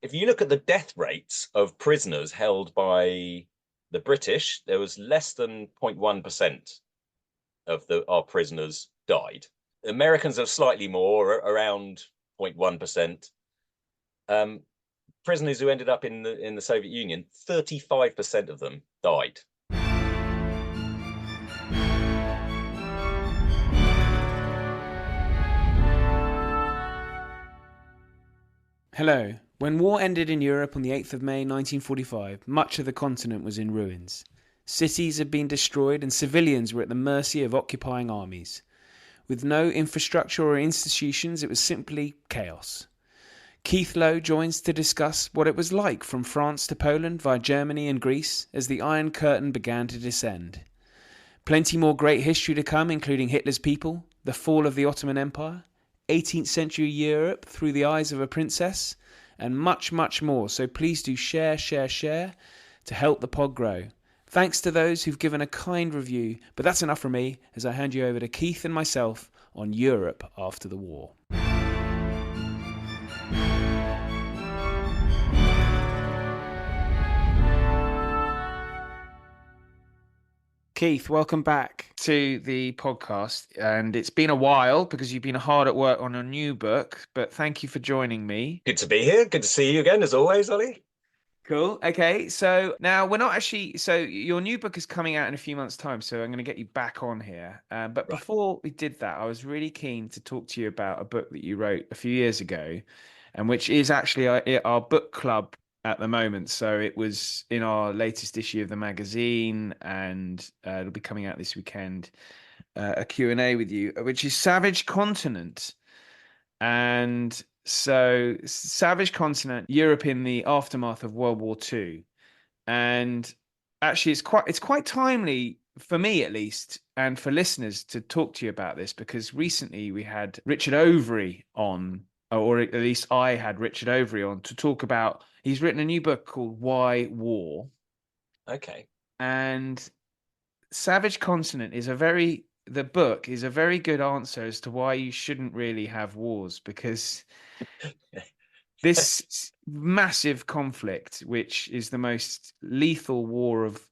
if you look at the death rates of prisoners held by the British, there was less than 0.1% of our prisoners died. The Americans are slightly more, around 0.1%. Prisoners who ended up in the Soviet Union, 35% of them died. Hello. When war ended in Europe on the 8th of May 1945, much of the continent was in ruins. Cities had been destroyed and civilians were at the mercy of occupying armies. With no infrastructure or institutions, it was simply chaos. Keith Lowe joins to discuss what it was like from France to Poland via Germany and Greece as the Iron Curtain began to descend. Plenty more great history to come, including Hitler's people, the fall of the Ottoman Empire, 18th century Europe through the eyes of a princess, and much, much more. So please do share to help the pod grow. Thanks to those who've given a kind review, but that's enough from me as I hand you over to Keith and myself on Europe after the war. Keith, welcome back to the podcast. And it's been a while because you've been hard at work on a new book, but thank you for joining me. Good to be here. Good to see you again, as always, Ollie. Cool. Okay. So now we're not actually, so your new book is coming out in a few months' time. So I'm going to get you back on here. But Right. before we did that, I was really keen to talk to you about a book that you wrote a few years ago, and which is actually our book club at the moment. So it was in our latest issue of the magazine, and it'll be coming out this weekend. A Q&A with you, which is Savage Continent. And so Savage Continent, Europe in the aftermath of World War II. And actually it's quite timely for me at least, and for listeners to talk to you about this, because recently we had Richard Overy on, or at least I had Richard Overy on to talk about, he's written a new book called Why War? Okay. And Savage Continent is the book is a very good answer as to why you shouldn't really have wars, because this massive conflict, which is the most lethal war of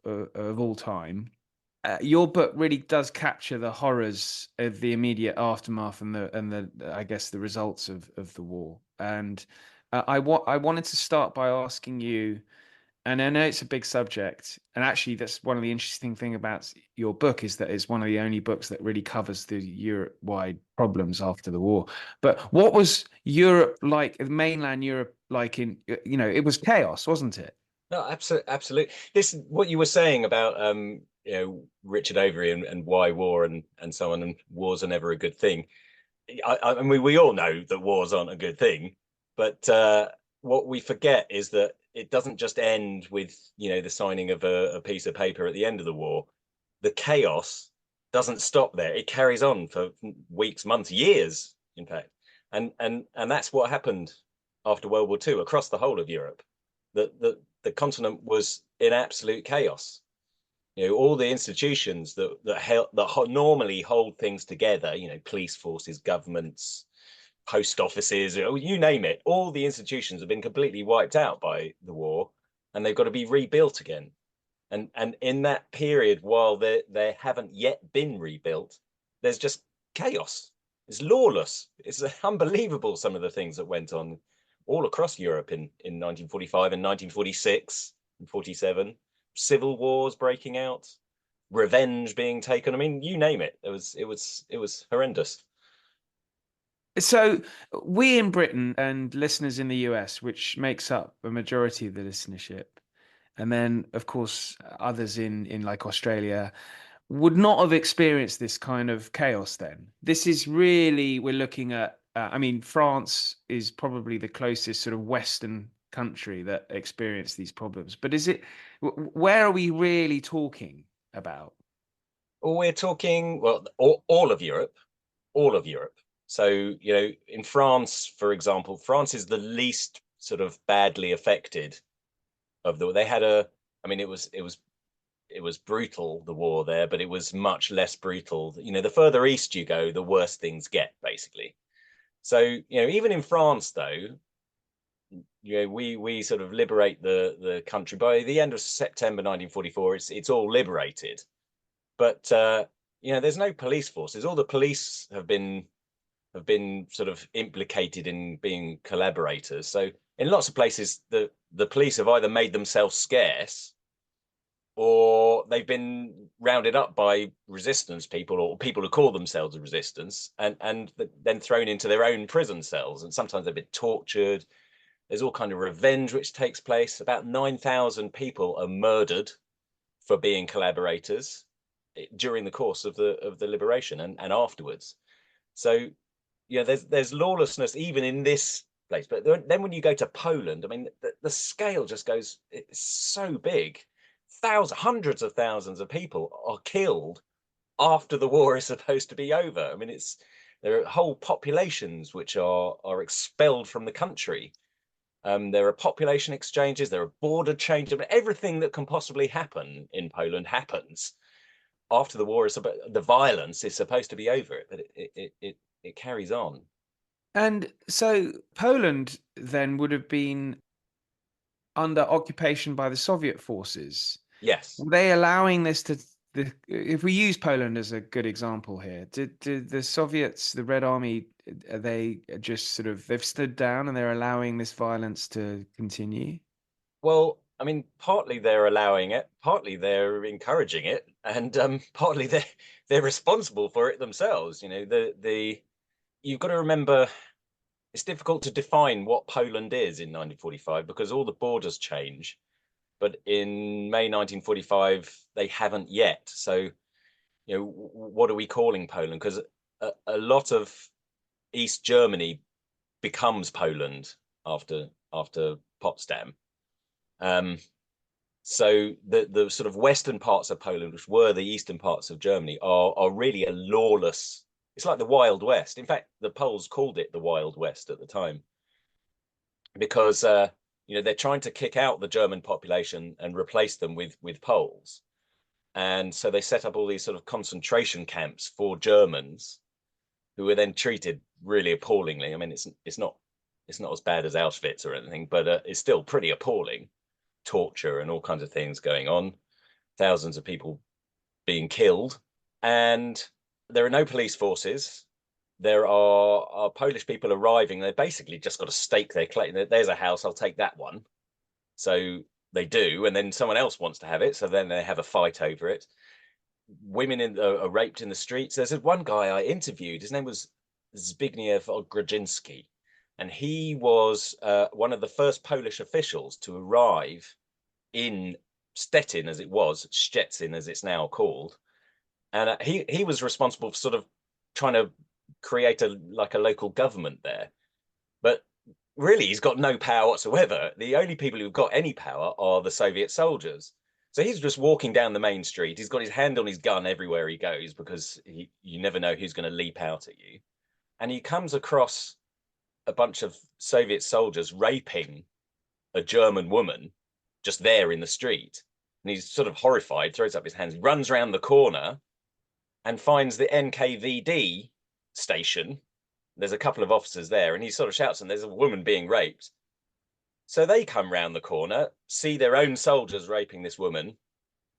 all time, your book really does capture the horrors of the immediate aftermath and the I guess the results of the war. And I wanted to start by asking you, and I know it's a big subject, and actually that's one of the interesting thing about your book, is that it's one of the only books that really covers the Europe-wide problems after the war. But what was Europe like, mainland Europe like in, it was chaos, wasn't it? No, absolutely, absolutely. This what you were saying about Richard Overy and why war and so on, and wars are never a good thing. I mean, we all know that wars aren't a good thing, but what we forget is that it doesn't just end with the signing of a piece of paper at the end of the war. The chaos doesn't stop there. It carries on for weeks, months, years, in fact, and that's what happened after World War II across the whole of Europe. The continent was in absolute chaos. All the institutions that normally hold things together, police forces, governments, post offices, you name it, all the institutions have been completely wiped out by the war, and they've got to be rebuilt again. And in that period, while they haven't yet been rebuilt, there's just chaos. It's lawless. It's unbelievable, some of the things that went on all across Europe in 1945 and 1946 and 47. Civil wars breaking out, revenge being taken. I mean, you name it. It was horrendous. So we in Britain and listeners in the US, which makes up a majority of the listenership, and then of course others in like Australia, would not have experienced this kind of chaos then. This is really, we're looking at, I mean, France is probably the closest sort of Western country that experienced these problems. But where are we really talking about? Well, we're talking, well, all of Europe, all of Europe. So, in France, for example, France is the least sort of badly affected they had I mean, it was brutal, the war there, but it was much less brutal. The further east you go, the worse things get, basically. So, even in France, though, we sort of liberate the country by the end of September 1944. It's all liberated, but there's no police forces. All the police have been sort of implicated in being collaborators. So in lots of places, the police have either made themselves scarce, or they've been rounded up by resistance people or people who call themselves a resistance, and then thrown into their own prison cells. And sometimes they've been tortured. There's all kind of revenge which takes place. About 9,000 people are murdered for being collaborators during the course of the liberation and afterwards. So there's lawlessness even in this place. But then when you go to Poland, I mean, the scale just goes, it's so big. Hundreds of thousands of people are killed after the war is supposed to be over. I mean, there are whole populations which are expelled from the country. There are population exchanges, there are border changes. I mean, everything that can possibly happen in Poland happens after the war. The violence is supposed to be over, but it carries on. And so Poland then would have been under occupation by the Soviet forces. Yes. Were they allowing this to if we use Poland as a good example here, did the Soviets, the Red Army, are they just sort of they've stood down and they're allowing this violence to continue? Well, I mean, partly they're allowing it, partly they're encouraging it, and partly they're responsible for it themselves. You've got to remember it's difficult to define what Poland is in 1945 because all the borders change. But in May 1945, they haven't yet. So, what are we calling Poland? Because a lot of East Germany becomes Poland after Potsdam. So the sort of western parts of Poland, which were the eastern parts of Germany, are really a lawless. It's like the Wild West. In fact, the Poles called it the Wild West at the time because they're trying to kick out the German population and replace them with Poles. And so they set up all these sort of concentration camps for Germans who were then treated really appallingly. I mean, it's not as bad as Auschwitz or anything, but it's still pretty appalling. Torture and all kinds of things going on, thousands of people being killed, and there are no police forces. There are Polish people arriving. They basically just got to stake their claim. There's a house, I'll take that one. So they do, and then someone else wants to have it. So then they have a fight over it. Women are raped in the streets. There's one guy I interviewed. His name was Zbigniew Ogrodzinski, and he was one of the first Polish officials to arrive in Stettin, as it was, Szczecin, as it's now called. And he was responsible for sort of trying to create a local government there. But really, he's got no power whatsoever. The only people who've got any power are the Soviet soldiers. So he's just walking down the main street. He's got his hand on his gun everywhere he goes because you never know who's going to leap out at you. And he comes across a bunch of Soviet soldiers raping a German woman just there in the street. And he's sort of horrified, throws up his hands, runs around the corner and finds the NKVD station. There's a couple of officers there, and he sort of shouts, and there's a woman being raped. So they come round the corner, see their own soldiers raping this woman,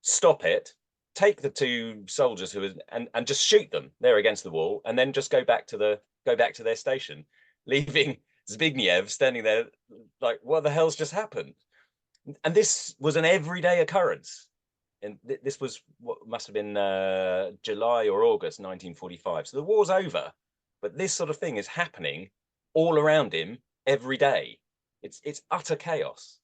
stop it, take the two soldiers and just shoot them there against the wall, and then just go back to their station, leaving Zbigniew standing there like, what the hell's just happened? And this was an everyday occurrence. And this was what must have been July or August 1945. So the war's over, but this sort of thing is happening all around him every day. It's utter chaos.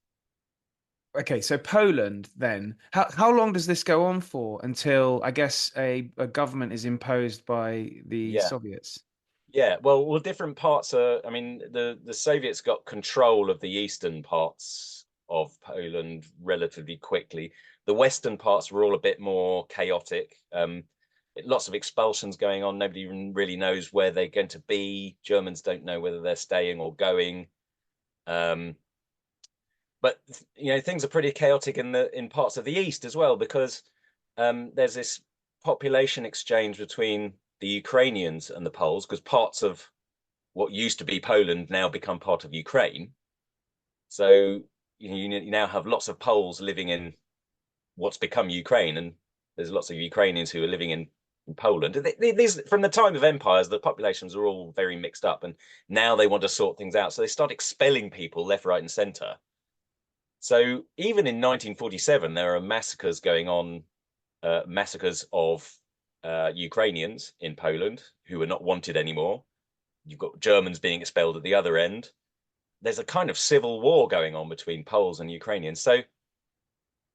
Okay, so Poland then, how long does this go on for until I guess a government is imposed by the Yeah. Soviets? Yeah, well, different parts are. I mean, the Soviets got control of the eastern parts of Poland relatively quickly. The western parts were all a bit more chaotic. Lots of expulsions going on. Nobody even really knows where they're going to be. Germans don't know whether they're staying or going. But things are pretty chaotic in parts of the east as well because there's this population exchange between the Ukrainians and the Poles because parts of what used to be Poland now become part of Ukraine. So you now have lots of Poles living in what's become Ukraine, and there's lots of Ukrainians who are living in Poland. These, from the time of empires, the populations are all very mixed up, and now they want to sort things out. So they start expelling people left, right, and centre. So even in 1947, there are massacres going on, massacres of Ukrainians in Poland who are not wanted anymore. You've got Germans being expelled at the other end. There's a kind of civil war going on between Poles and Ukrainians. So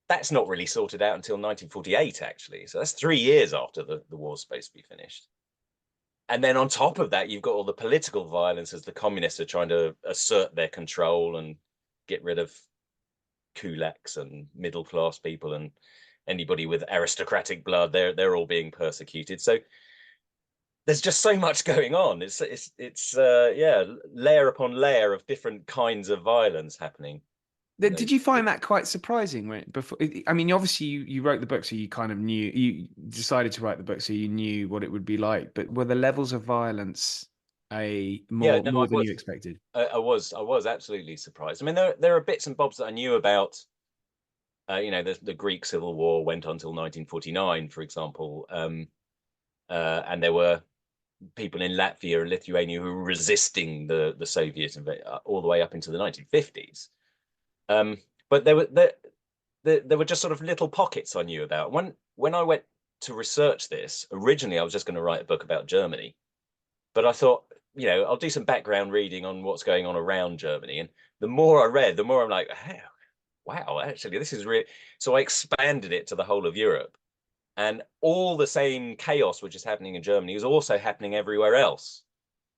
that's not really sorted out until 1948, actually. So that's 3 years after the war's supposed to be finished. And then on top of that, you've got all the political violence as the communists are trying to assert their control and get rid of kulaks and middle class people and anybody with aristocratic blood. They're all being persecuted. So there's just so much going on. It's yeah, layer upon layer of different kinds of violence happening. Did you find that quite surprising when before? I mean, obviously you wrote the book, so you kind of knew, you decided to write the book, so you knew what it would be like. But were the levels of violence a Yeah, more no, I more than you was. expected? I was absolutely surprised. I mean, there are bits and bobs that I knew about. The Greek Civil War went on until 1949, for example, and there were people in Latvia and Lithuania who were resisting the Soviet all the way up into the 1950s. But there were just sort of little pockets I knew about. When I went to research this, originally I was just going to write a book about Germany, but I thought, I'll do some background reading on what's going on around Germany. And the more I read, the more I'm like, hey, wow, actually, this is really. So I expanded it to the whole of Europe. And all the same chaos which is happening in Germany is also happening everywhere else.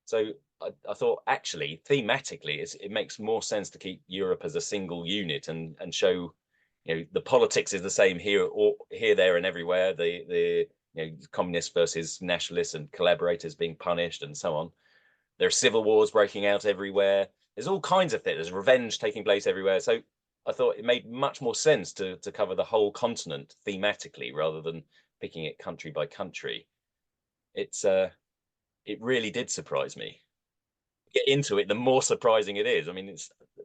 So I thought, actually, thematically, it makes more sense to keep Europe as a single unit and show, the politics is the same here, or here, there, and everywhere. The communists versus nationalists and collaborators being punished and so on. There are civil wars breaking out everywhere. There's all kinds of things. There's revenge taking place everywhere. So I thought it made much more sense to cover the whole continent thematically rather than picking it country by country. It really did surprise me. Get into it, the more surprising it is. I mean,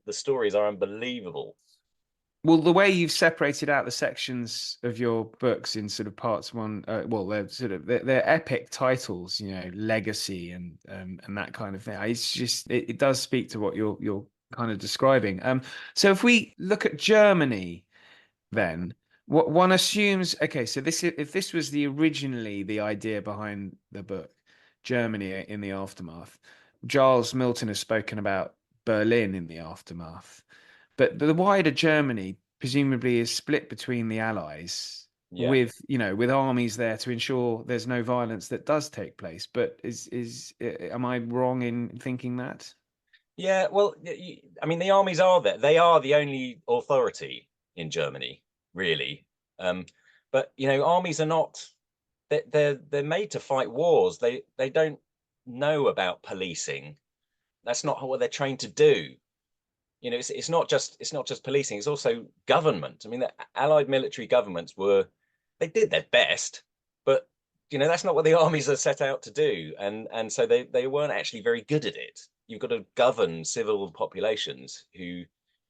the stories are unbelievable. Well, the way you've separated out the sections of your books in sort of parts one, well, they're epic titles, legacy and that kind of thing. It's just it does speak to what you're kind of describing. So if we look at Germany, then what one assumes, okay, so if this was originally the idea behind the book, Germany in the aftermath, Giles Milton has spoken about Berlin in the aftermath. But the wider Germany presumably is split between the Allies Yeah. with armies there to ensure there's no violence that does take place. But am I wrong in thinking that? Yeah, well, I mean, the armies are there. They are the only authority in Germany, really. Um, but armies are not. They're made to fight wars. They don't know about policing. That's not what they're trained to do. It's not just policing. It's also government. I mean, the Allied military governments they did their best, but that's not what the armies are set out to do, and so they weren't actually very good at it. You've got to govern civil populations who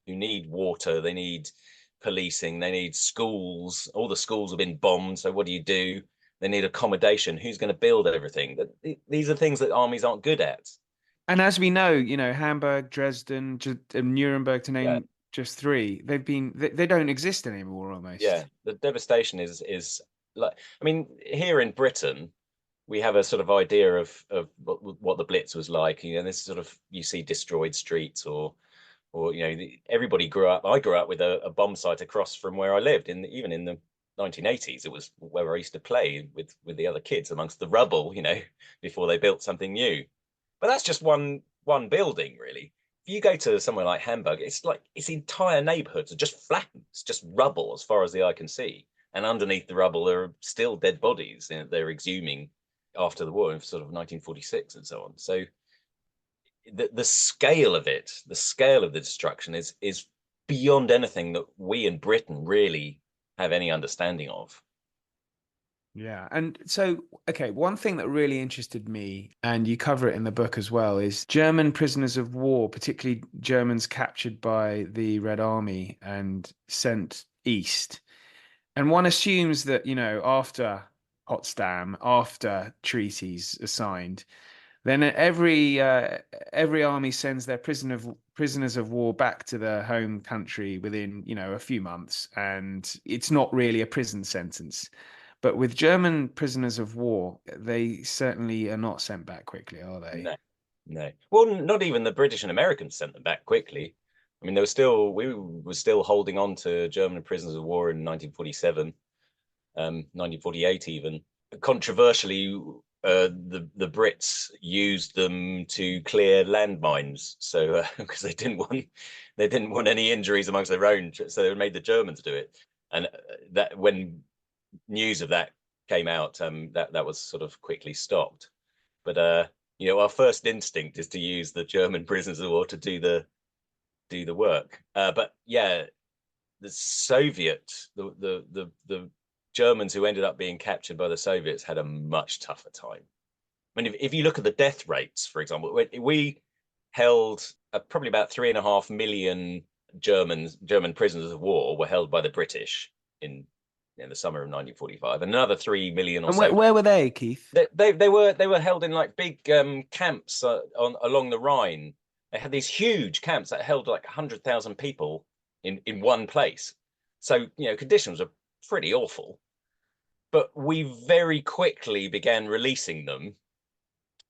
need water, they need policing, they need schools. All the schools have been bombed, so what do? They need accommodation. Who's going to build everything? These are things that armies aren't good at. And as we know, Hamburg, Dresden, Nuremberg, to Yeah. name just three, they don't exist anymore Yeah, almost. the devastation is like, I mean, here in Britain, we have a sort of idea of what the Blitz was like. This sort of, you see destroyed streets, or everybody grew up. I grew up with a bomb site across from where I lived. Even in the 1980s, it was where I used to play with the other kids amongst the rubble. Before they built something new. But that's just one building, really. If you go to somewhere like Hamburg, it's like its entire neighborhoods are just flattened. It's just rubble as far as the eye can see. And underneath the rubble, there are still dead bodies. They're exhuming after the war in sort of 1946 and so on. So the scale of it, the scale of the destruction is beyond anything that we in Britain really have any understanding of. Yeah. And so, okay, one thing that really interested me, and you cover it in the book as well, is German prisoners of war, particularly Germans captured by the Red Army and sent east. And one assumes that, after Potsdam, after treaties are signed, then every army sends their prisoners of war back to their home country within, a few months, and it's not really a prison sentence. But with German prisoners of war, they certainly are not sent back quickly, are they? No, no. Well, not even the British and Americans sent them back quickly. I mean, we were still holding on to German prisoners of war in 1947, 1948 even. Controversially, the Brits used them to clear landmines, so because they didn't want any injuries amongst their own, so they made the Germans do it. And that when news of that came out, that was sort of quickly stopped. But our first instinct is to use the German prisoners of war to do the work. But yeah, the Soviet, the Germans who ended up being captured by the Soviets had a much tougher time. I mean, if you look at the death rates, for example, we held probably about 3.5 million German prisoners of war were held by the British in the summer of 1945, and another 3 million or And so. where were they, Keith? They were held in like big camps along the Rhine. They had these huge camps that held like 100,000 people in one place. So conditions were pretty awful. But we very quickly began releasing them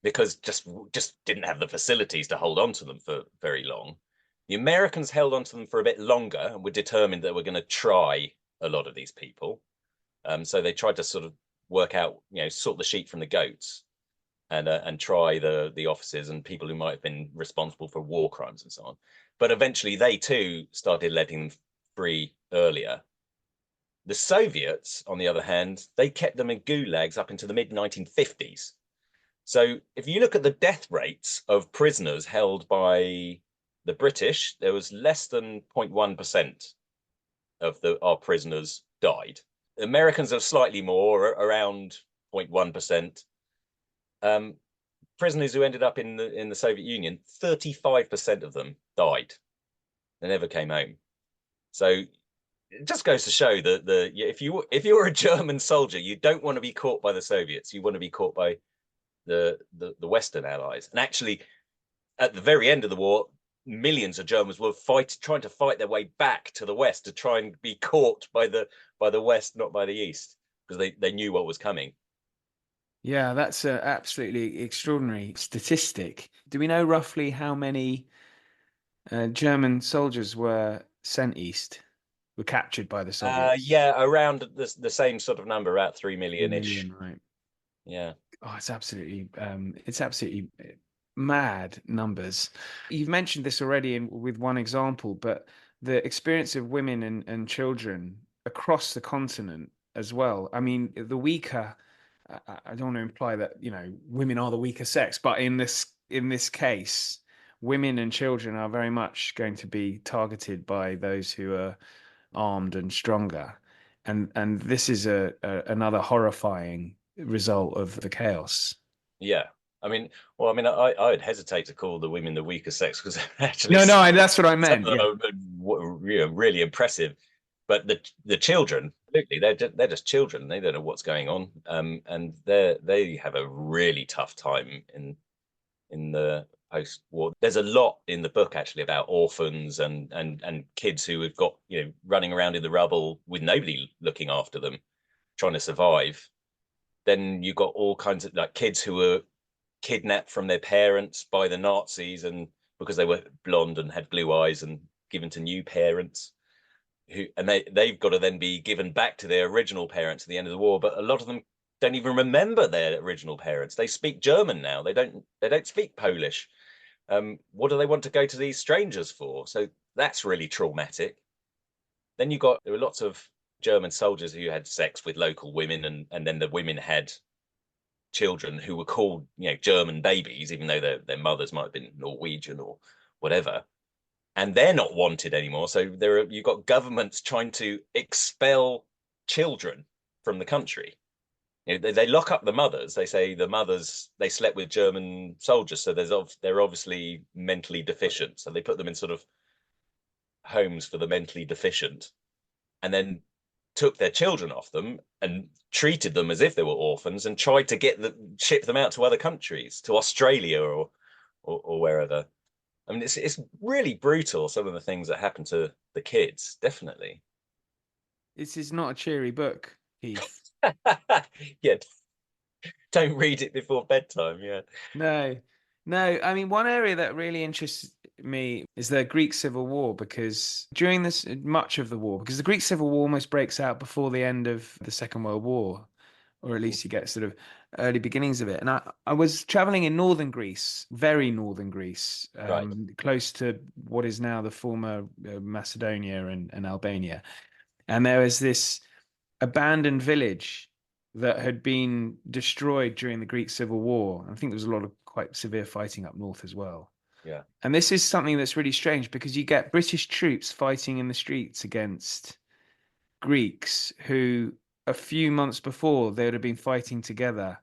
because just didn't have the facilities to hold on to them for very long. The Americans held on to them for a bit longer and were determined that we're going to try a lot of these people. So they tried to sort of work out, sort the sheep from the goats, and try the officers and people who might have been responsible for war crimes and so on. But eventually, they too started letting them free earlier. The Soviets, on the other hand, they kept them in gulags up into the mid 1950s. So if you look at the death rates of prisoners held by the British, there was less than 0.1% of our prisoners died. Americans are slightly more, around 0.1%. Prisoners who ended up in the Soviet Union, 35% of them died. They never came home. So it just goes to show that if you're a German soldier, you don't want to be caught by the Soviets. You want to be caught by the Western allies. And actually, at the very end of the war, millions of Germans were trying to fight their way back to the West to try and be caught by the West, not by the East, because they knew what was coming. Yeah, that's an absolutely extraordinary statistic. Do we know roughly how many German soldiers were sent east, were captured by the Soviets? Yeah, around the same sort of number, about 3 million ish. 3 million, right? Yeah, Oh, it's absolutely mad numbers. You've mentioned this already with one example, but the experience of women and children across the continent as well. I mean, the weaker, I don't want to imply that, women are the weaker sex, but in this case, women and children are very much going to be targeted by those who are armed and stronger. And this is another horrifying result of the chaos. yeah. I mean, I'd hesitate to call the women the weaker sex because actually No, no, that's what I some meant. of them Yeah. are really impressive. But the children, absolutely, they're just children. They don't know what's going on, and they have a really tough time in the post-war. There's a lot in the book actually about orphans and kids who have got running around in the rubble with nobody looking after them, trying to survive. Then you've got all kinds of like kids who were kidnapped from their parents by the Nazis and because they were blonde and had blue eyes and given to new parents they've got to then be given back to their original parents at the end of the war. But a lot of them don't even remember their original parents. They speak German now. They don't speak Polish. What do they want to go to these strangers for? So that's really traumatic. Then there were lots of German soldiers who had sex with local women, and then the women had children who were called German babies, even though their mothers might have been Norwegian or whatever, and they're not wanted anymore. So you've got governments trying to expel children from the country. They lock up the mothers. They say the mothers, they slept with German soldiers, so they're obviously mentally deficient. So they put them in sort of homes for the mentally deficient, and then took their children off them and treated them as if they were orphans, and tried to ship them out to other countries, to Australia or wherever. I mean, it's really brutal, some of the things that happen to the kids, definitely. This is not a cheery book, Keith. Yeah, don't read it before bedtime. Yeah. No, no. I mean, one area that really interests me is the Greek Civil War, because during this much of the war, because the Greek Civil War almost breaks out before the end of the Second World War, or at least you get sort of early beginnings of it. And I was traveling in northern Greece, very northern Greece, Right. close to what is now the former Macedonia and Albania. And there was this abandoned village that had been destroyed during the Greek Civil War. I think there was a lot of quite severe fighting up north as well. Yeah. And this is something that's really strange, because you get British troops fighting in the streets against Greeks who a few months before they would have been fighting together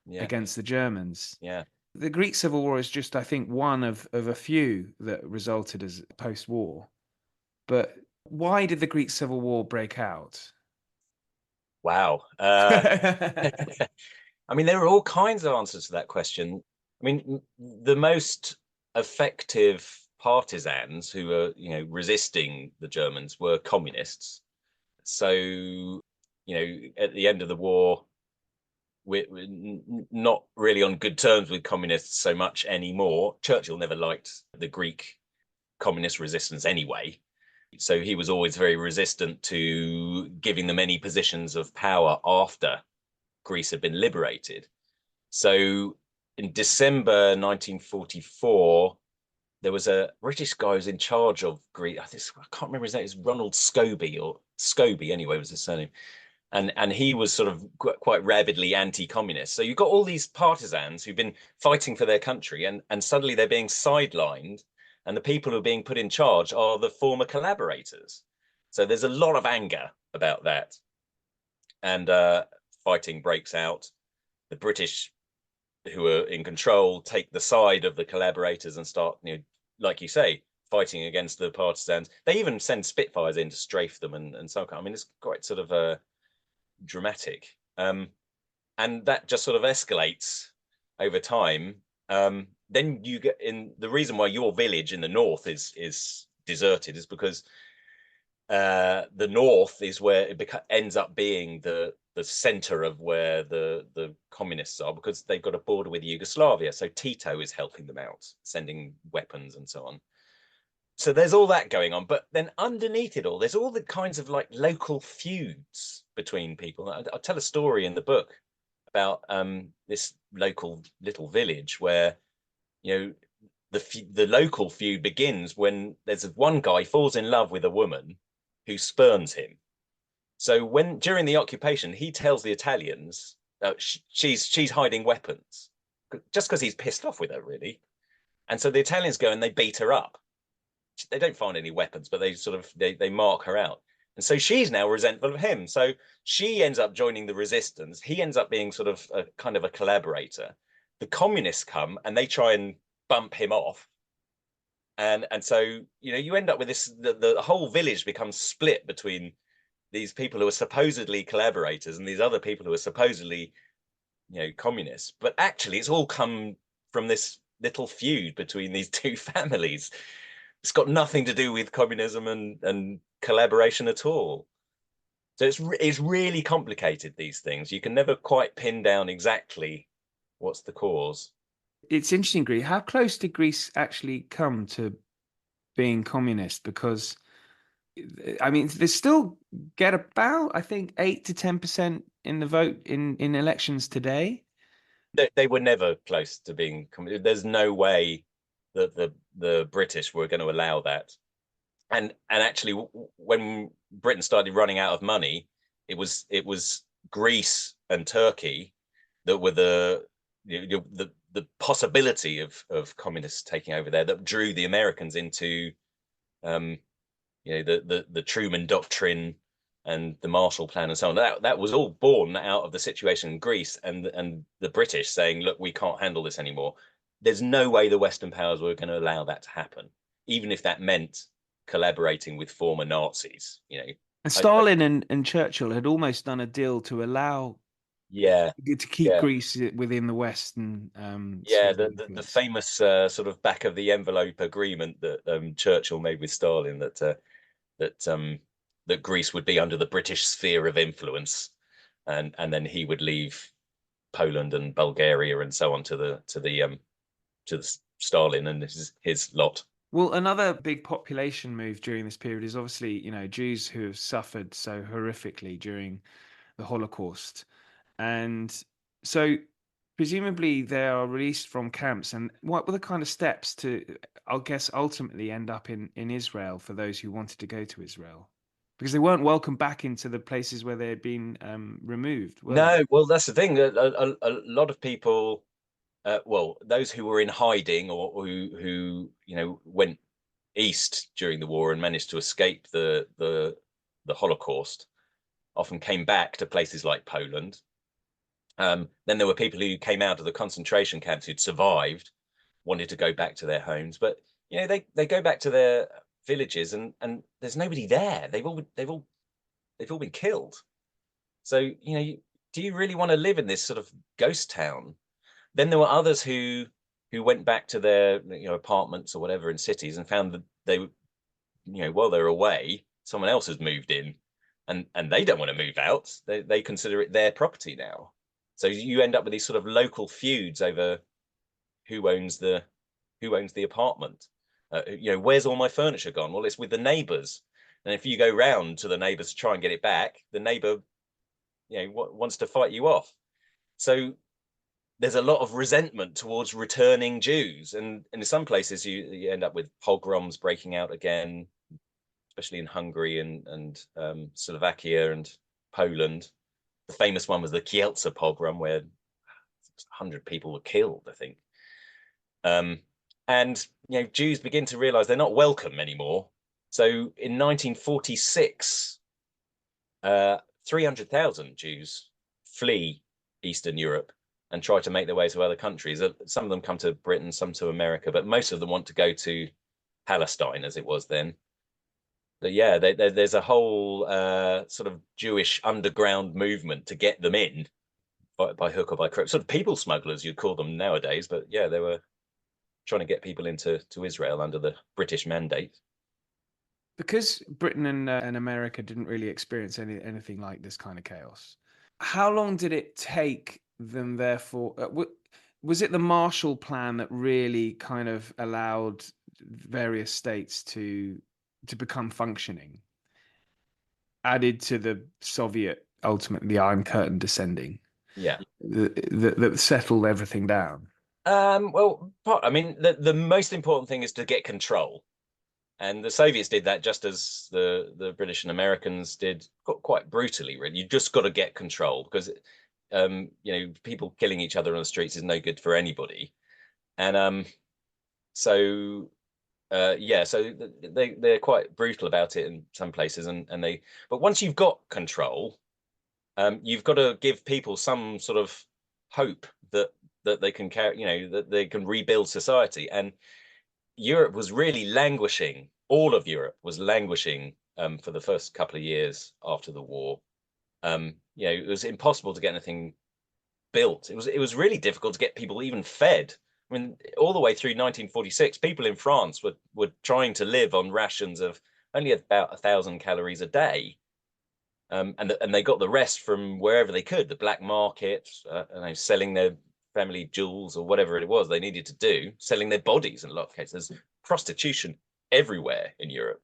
Yeah. against the Germans. Yeah. The Greek Civil War is just, I think, one of a few that resulted as post-war. But why did the Greek Civil War break out? Wow. I mean, there are all kinds of answers to that question. I mean, the most effective partisans who were, resisting the Germans were communists. So, at the end of the war, we're not really on good terms with communists so much anymore. Churchill never liked the Greek communist resistance anyway. So he was always very resistant to giving them any positions of power after Greece had been liberated. So in December 1944, there was a British guy who was in charge of Greece. I can't remember his name. It's Ronald Scobie, or Scobie anyway was his surname. And he was sort of quite rabidly anti-communist. So you've got all these partisans who've been fighting for their country, and suddenly they're being sidelined, and the people who are being put in charge are the former collaborators. So there's a lot of anger about that, and fighting breaks out. The British, who are in control, take the side of the collaborators and start, like you say, fighting against the partisans. They even send Spitfires in to strafe them and so on. I mean, it's quite sort of dramatic. And that just sort of escalates over time. Then you get in the reason why your village in the north is deserted is because the north is where it ends up being the center of where the communists are, because they've got a border with Yugoslavia. So Tito is helping them out, sending weapons and so on. So there's all that going on, but then underneath it all, there's all the kinds of like local feuds between people. I'll tell a story in the book about this local little village where, the local feud begins when there's one guy falls in love with a woman who spurns him. So when during the occupation, he tells the Italians she's hiding weapons, just because he's pissed off with her, really. And so the Italians go and they beat her up. They don't find any weapons, but they mark her out. And so she's now resentful of him. So she ends up joining the resistance. He ends up being sort of a kind of a collaborator. The communists come and they try and bump him off. And so, you end up with this, the whole village becomes split between these people who are supposedly collaborators and these other people who are supposedly, communists. But actually, it's all come from this little feud between these two families. It's got nothing to do with communism and collaboration at all. So it's really complicated, these things. You can never quite pin down exactly what's the cause. It's interesting, Greece. How close did Greece actually come to being communist? Because, I mean, they still get about, I think, 8 to 10% in the vote in elections today. They were never close to being. There's no way that the British were going to allow that. And actually, when Britain started running out of money, it was Greece and Turkey that were the possibility of communists taking over there that drew the Americans into the Truman Doctrine, and the Marshall Plan and so on. That was all born out of the situation in Greece and the British saying, look, we can't handle this anymore. There's no way the Western powers were going to allow that to happen, even if that meant collaborating with former Nazis. And I Stalin and Churchill had almost done a deal to allow yeah, to keep yeah. Greece within the Western Yeah, sphere of the influence. famous sort of back of the envelope agreement that Churchill made with Stalin that that Greece would be under the British sphere of influence, and then he would leave Poland and Bulgaria and so on to the Stalin and his lot. Well, another big population move during this period is obviously, Jews who have suffered so horrifically during the Holocaust. And so presumably they are released from camps. And what were the kind of steps to, I guess, ultimately end up in Israel for those who wanted to go to Israel? Because they weren't welcomed back into the places where they had been removed, were they? No, well, that's the thing. A lot of people, well, those who were in hiding or who went east during the war and managed to escape the Holocaust, often came back to places like Poland. Then there were people who came out of the concentration camps who'd survived, wanted to go back to their homes, but they go back to their villages and there's nobody there. They've all been killed. So do you really want to live in this sort of ghost town? Then there were others who went back to their apartments or whatever in cities and found that while they're away, someone else has moved in, and they don't want to move out. They consider it their property now. So you end up with these sort of local feuds over who owns the apartment. Where's all my furniture gone? Well, it's with the neighbours, and if you go round to the neighbours to try and get it back, the neighbour wants to fight you off. So there's a lot of resentment towards returning Jews, and in some places you end up with pogroms breaking out again, especially in Hungary and Slovakia and Poland. The famous one was the Kielce pogrom, where 100 people were killed, I think. And Jews begin to realize they're not welcome anymore. So in 1946, 300,000 Jews flee Eastern Europe and try to make their way to other countries. Some of them come to Britain, some to America, but most of them want to go to Palestine, as it was then. But yeah, there's a whole sort of Jewish underground movement to get them in by hook or by crook. Sort of people smugglers, you'd call them nowadays. But yeah, they were trying to get people into Israel under the British mandate. Because Britain and America didn't really experience anything like this kind of chaos. How long did it take them, therefore? Was it the Marshall Plan that really kind of allowed various states to become functioning, added to the Soviet, ultimately the Iron Curtain descending, Yeah. that settled everything down? Well, I mean, the most important thing is to get control. And the Soviets did that just as the British and Americans did, quite brutally, really. You just got to get control because, people killing each other on the streets is no good for anybody. And so yeah, so they're quite brutal about it in some places, but once you've got control, you've got to give people some sort of hope that they can carry, that they can rebuild society. And Europe was really languishing. All of Europe was languishing for the first couple of years after the war. It was impossible to get anything built. It was really difficult to get people even fed. I mean, all the way through 1946, people in France were trying to live on rations of only about 1,000 calories a day, and they got the rest from wherever they could, the black market, selling their family jewels or whatever it was they needed to do, selling their bodies in a lot of cases. There's prostitution everywhere in Europe,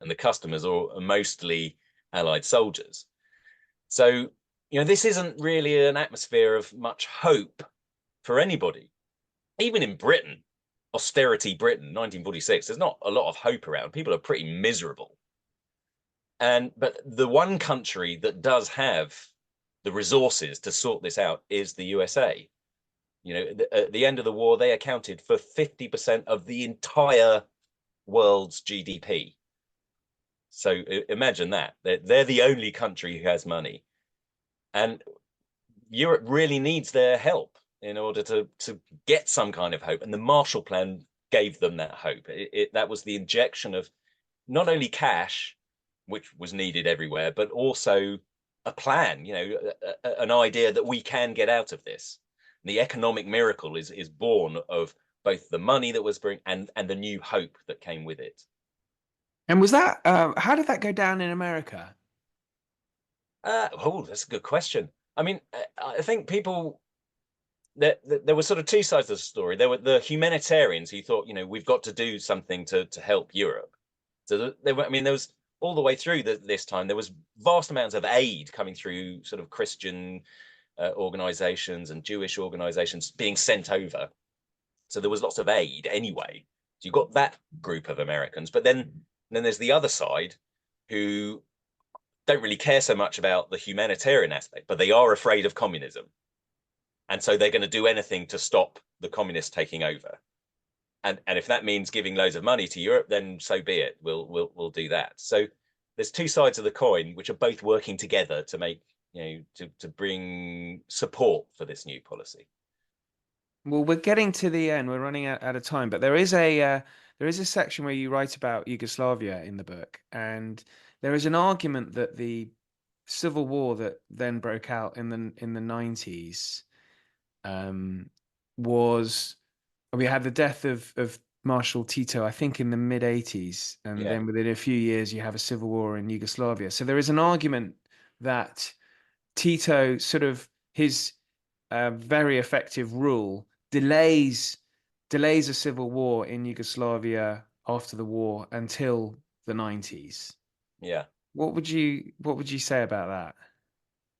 and the customers are mostly Allied soldiers. So, this isn't really an atmosphere of much hope for anybody. Even in Britain, austerity Britain, 1946, there's not a lot of hope around. People are pretty miserable. But the one country that does have the resources to sort this out is the USA. At the end of the war, they accounted for 50% of the entire world's GDP. So imagine that. They're the only country who has money. And Europe really needs their help in order to get some kind of hope. And the Marshall Plan gave them that hope. That was the injection of not only cash, which was needed everywhere, but also a plan, an idea that we can get out of this. The economic miracle is born of both the money that was bring and the new hope that came with it. And was that how did that go down in America? That's a good question. I mean, I think people there were sort of two sides of the story. There were the humanitarians who thought, we've got to do something to help Europe. So there were, I mean, there was all the way through this time, there was vast amounts of aid coming through sort of Christian organizations and Jewish organizations being sent over. So there was lots of aid anyway. So you've got that group of Americans, but then there's the other side who don't really care so much about the humanitarian aspect, but they are afraid of communism. And so they're going to do anything to stop the communists taking over. And if that means giving loads of money to Europe, then so be it. We'll do that. So there's two sides of the coin which are both working together to make, to bring support for this new policy. Well, we're getting to the end. We're running out of time, but there is a section where you write about Yugoslavia in the book, and there is an argument that the civil war that then broke out in the 90s was we had the death of Marshal Tito, I think in the mid 80s, and Yeah. then within a few years you have a civil war in Yugoslavia. So there is an argument that Tito sort of his very effective rule delays a civil war in Yugoslavia after the war until the 90s. Yeah. What would you say about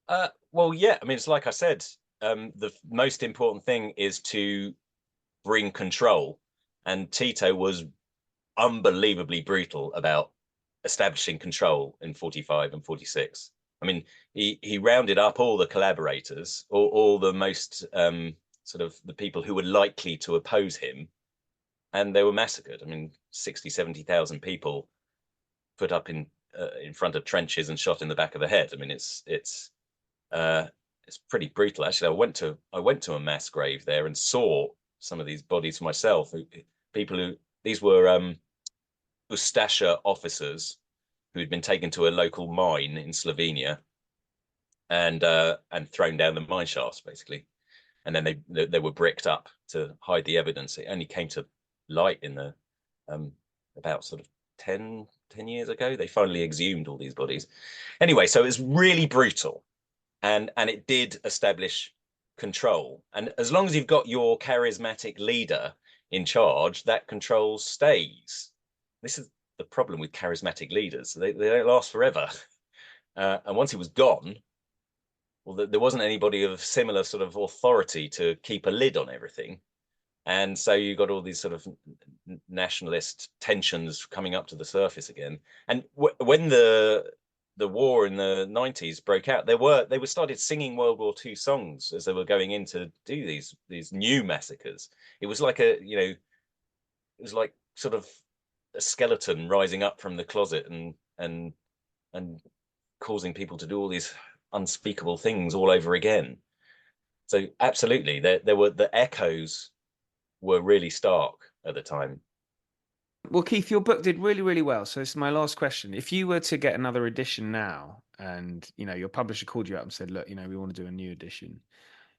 that? Well, yeah. I mean, it's like I said, the most important thing is to bring control. And Tito was unbelievably brutal about establishing control in 45 and 46. I mean, he rounded up all the collaborators, all the most sort of the people who were likely to oppose him, and they were massacred. I mean, 60, 70,000 people put up in front of trenches and shot in the back of the head. I mean, it's pretty brutal. Actually, I went to a mass grave there and saw some of these bodies myself. People who these were Ustasha officers who had been taken to a local mine in Slovenia and thrown down the mine shafts, basically. And then they were bricked up to hide the evidence. It only came to light in the about sort of 10 years ago. They finally exhumed all these bodies. Anyway, so it was really brutal, and it did establish control. And as long as you've got your charismatic leader in charge, that control stays. This is the problem with charismatic leaders. They don't last forever. And once he was gone, well, there wasn't anybody of similar sort of authority to keep a lid on everything. And so you got all these sort of nationalist tensions coming up to the surface again. And when the war in the 90s broke out, they were started singing World War II songs as they were going in to do these new massacres. It was like it was like sort of a skeleton rising up from the closet and causing people to do all these unspeakable things all over again. So absolutely, there were the echoes were really stark at the time. Well, Keith, your book did really, really well. So this is my last question. If you were to get another edition now, and your publisher called you up and said, "Look, we want to do a new edition,"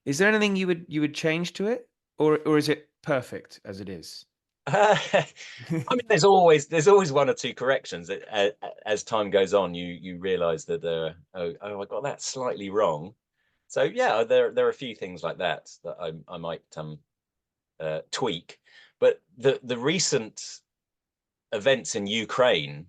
is there anything you would change to it, or is it perfect as it is? I mean, there's always one or two corrections. As time goes on, you realise that I got that slightly wrong. So yeah, there are a few things like that I might tweak. But the recent events in Ukraine,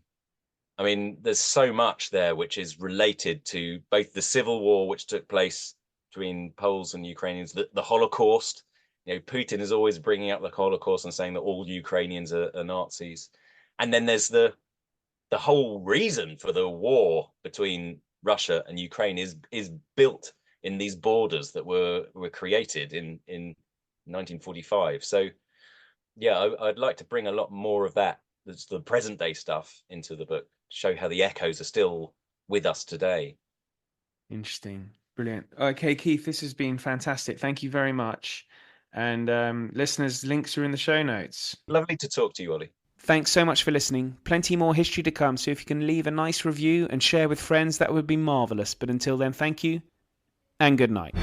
I mean, there's so much there which is related to both the civil war which took place between Poles and Ukrainians, the Holocaust. Putin is always bringing up the Holocaust and saying that all Ukrainians are Nazis. And then there's the whole reason for the war between Russia and Ukraine is built in these borders that were created in 1945. So yeah, I'd like to bring a lot more of that, that's the present day stuff, into the book. show how the echoes are still with us today. Interesting. Brilliant. Okay, Keith, this has been fantastic. Thank you very much. And listeners, links are in the show notes. Lovely to talk to you, Ollie. Thanks so much for listening. Plenty more history to come, so if you can leave a nice review and share with friends, that would be marvellous. But until then, thank you and good night.